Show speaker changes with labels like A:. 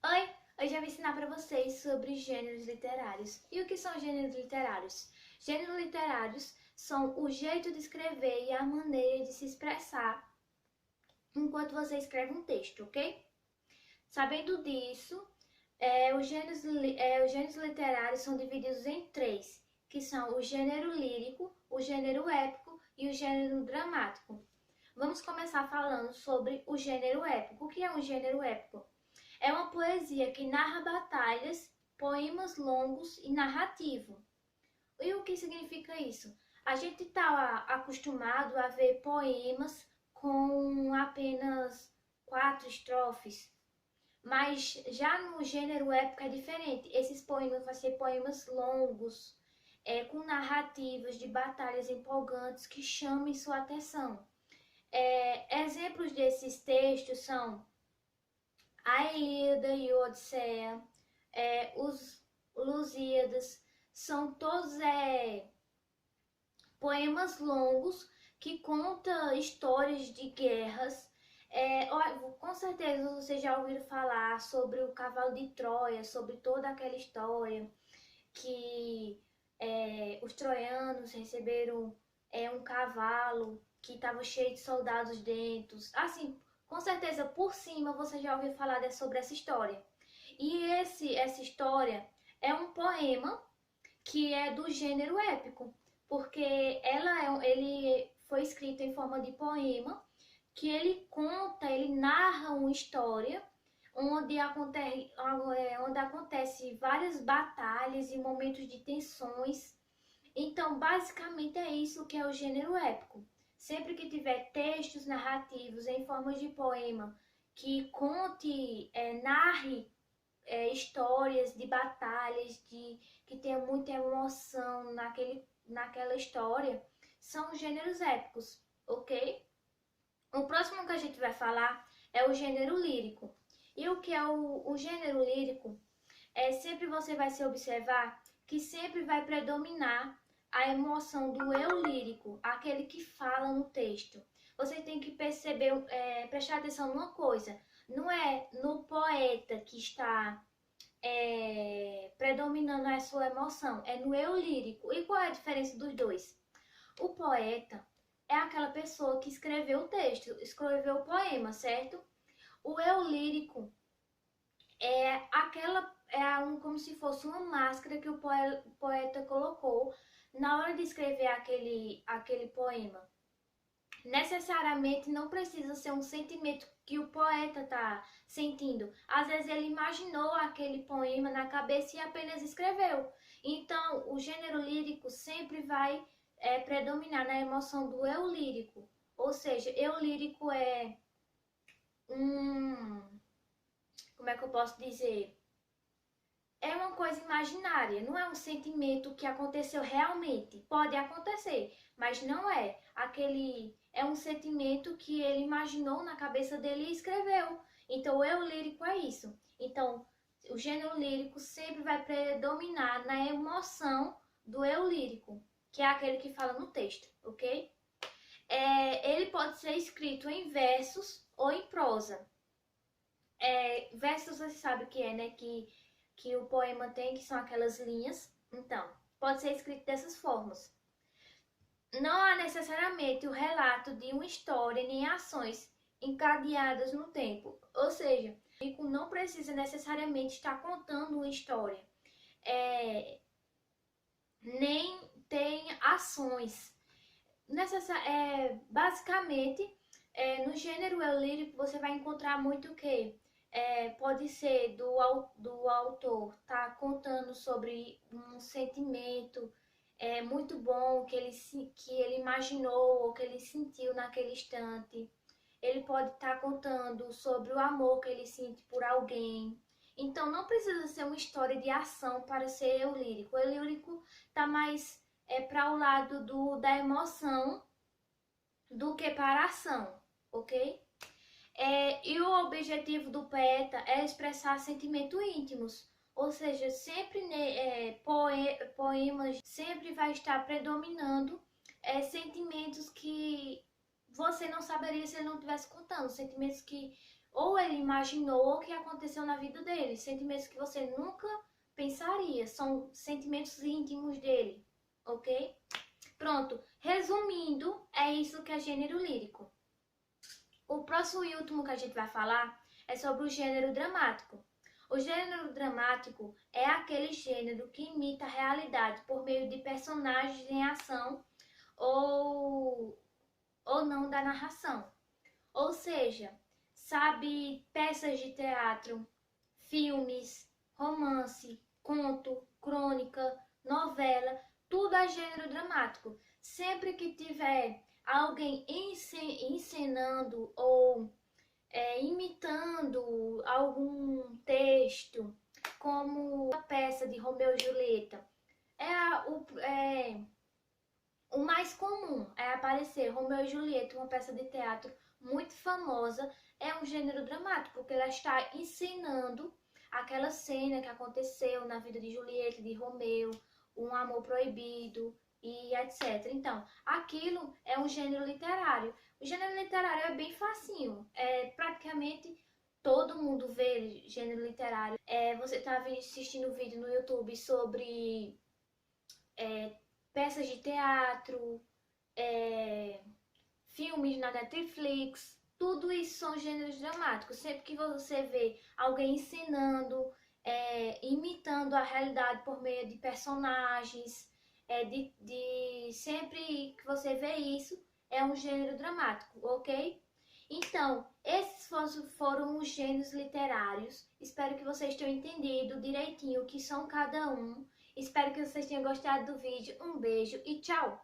A: Oi, hoje eu vou ensinar para vocês sobre gêneros literários. E o que são gêneros literários? Gêneros literários são o jeito de escrever e a maneira de se expressar enquanto você escreve um texto, ok? Sabendo disso, os gêneros literários são divididos em três, que são o gênero lírico, o gênero épico e o gênero dramático. Vamos começar falando sobre o gênero épico. O que é um gênero épico? É uma poesia que narra batalhas, poemas longos e narrativo. E o que significa isso? A gente está acostumado a ver poemas com apenas 4 estrofes, mas já no gênero épico é diferente. Esses poemas vão ser poemas longos, com narrativas de batalhas empolgantes que chamem sua atenção. Exemplos desses textos são a Ilíada e a Odisseia, os Lusíadas, são todos poemas longos que contam histórias de guerras. Com certeza vocês já ouviram falar sobre o cavalo de Troia, sobre toda aquela história que os troianos receberam um cavalo que estava cheio de soldados dentro. Assim, com certeza por cima você já ouviu falar sobre essa história. E essa história é um poema que é do gênero épico, porque ele foi escrito em forma de poema, que ele narra uma história onde acontece várias batalhas e momentos de tensões. Então, basicamente é isso que é o gênero épico. Sempre que tiver textos narrativos em forma de poema que narre histórias de batalhas, que tenha muita emoção naquela história, são gêneros épicos, ok? O próximo que a gente vai falar é o gênero lírico. E o que é o gênero lírico? Sempre você vai se observar que sempre vai predominar a emoção do eu lírico, aquele que fala no texto. Você tem que prestar atenção numa coisa, não é no poeta que está predominando a sua emoção, é no eu lírico. E qual é a diferença dos dois? O poeta é aquela pessoa que escreveu o texto, escreveu o poema, certo? O eu lírico como se fosse uma máscara que o poeta colocou na hora de escrever aquele poema. Necessariamente não precisa ser um sentimento que o poeta está sentindo. Às vezes ele imaginou aquele poema na cabeça e apenas escreveu. Então, o gênero lírico sempre vai predominar na emoção do eu lírico. Ou seja, eu lírico é um... Como é que eu posso dizer? É uma coisa imaginária, não é um sentimento que aconteceu realmente. Pode acontecer, mas não é. É um sentimento que ele imaginou na cabeça dele e escreveu. Então, o eu lírico é isso. Então, o gênero lírico sempre vai predominar na emoção do eu lírico, que é aquele que fala no texto, ok? Ele pode ser escrito em versos ou em prosa. Versos você sabe o que é, né? Que o poema tem, que são aquelas linhas. Então, pode ser escrito dessas formas. Não há necessariamente o relato de uma história nem ações encadeadas no tempo. Ou seja, o livro não precisa necessariamente estar contando uma história. Nem tem ações. Basicamente, no gênero eu lírico você vai encontrar muito o quê? Pode ser do autor tá contando sobre um sentimento muito bom que ele imaginou ou que ele sentiu naquele instante. Ele pode estar contando sobre o amor que ele sente por alguém. Então não precisa ser uma história de ação para ser eu lírico. O eu lírico está mais para o lado da emoção do que para a ação, ok? E o objetivo do poeta é expressar sentimentos íntimos, ou seja, sempre poemas sempre vai estar predominando sentimentos que você não saberia se ele não estivesse contando, sentimentos que ou ele imaginou ou que aconteceu na vida dele. Sentimentos que você nunca pensaria, são sentimentos íntimos dele, ok? Pronto, resumindo, é isso que é gênero lírico. O próximo e último que a gente vai falar é sobre o gênero dramático. O gênero dramático é aquele gênero que imita a realidade por meio de personagens em ação ou não da narração. Ou seja, sabe, peças de teatro, filmes, romance, conto, crônica, novela, tudo é gênero dramático. Sempre que tiver alguém encenando ou imitando algum texto, como a peça de Romeu e Julieta, o mais comum é aparecer Romeu e Julieta, uma peça de teatro muito famosa, é um gênero dramático, porque ela está encenando aquela cena que aconteceu na vida de Julieta e de Romeu, um amor proibido e etc. Então, aquilo é um gênero literário. O gênero literário é bem facinho, praticamente todo mundo vê gênero literário. Você está assistindo vídeo no YouTube sobre peças de teatro, filmes na Netflix, tudo isso são gêneros dramáticos. Sempre que você vê alguém ensinando, imitando a realidade por meio de personagens, sempre que você vê isso, é um gênero dramático, ok? Então, esses foram os gêneros literários. Espero que vocês tenham entendido direitinho o que são cada um. Espero que vocês tenham gostado do vídeo. Um beijo e tchau!